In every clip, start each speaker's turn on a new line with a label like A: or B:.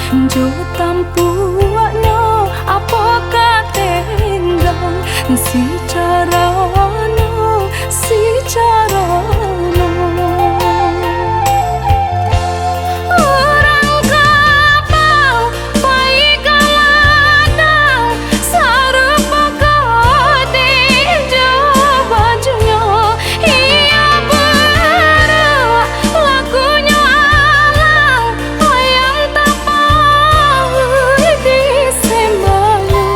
A: Jo tampuaknya apakah tenggang si carano si carano. Orang kapal baik galadang sarupa kode jo bajunya ia berua lagunya alang ayang tapau di sembalu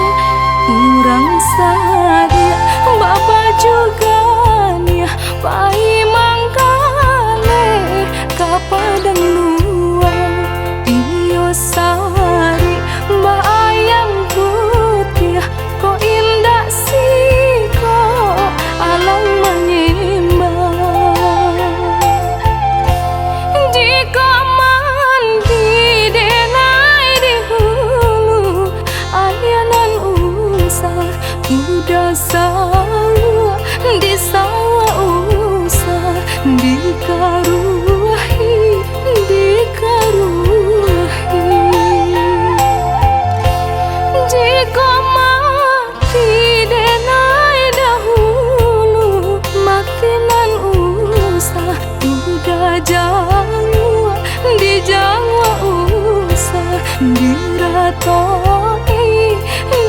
A: orang sadia baba juga nih pai mangkale kapadang luang iyo sari mbak ayam putih kok indah sih kok alang menyembah jika mandi denai di hulu ayanan usah udah sawah di sawah usah dikaruhi jika mati denai dahulu matinan usah udah Jawa di Jawa usah diratoi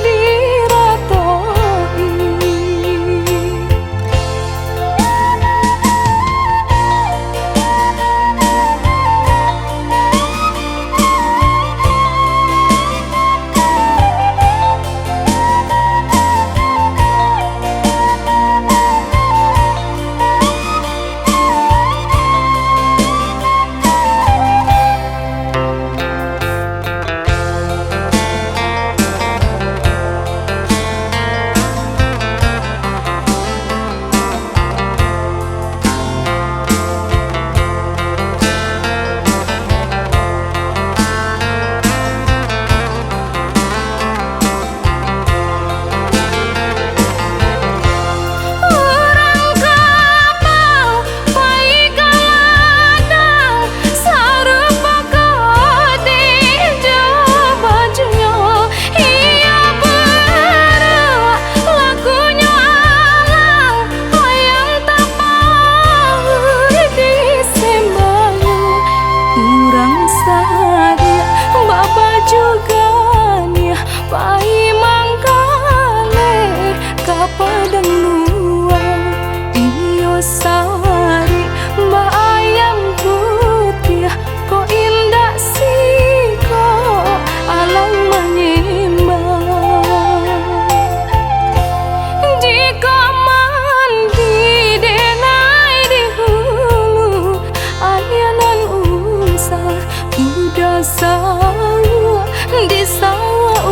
A: diratoi. Padang luang iyo sari mbak ayam putih kok indah sih kok alang menyembah jika mandi denai di hulu ayanan usah udah sawah di sawah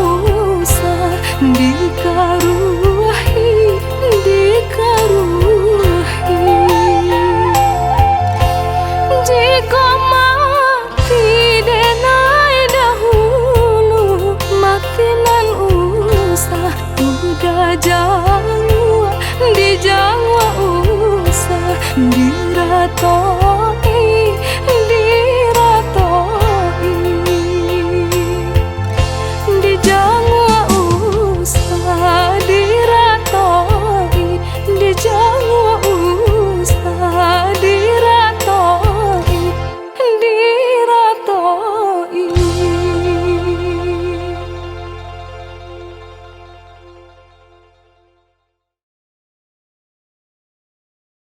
A: usah dikaruhi jika mati denai dahulu matinan usah udah Jawa di Jawa usah diratoi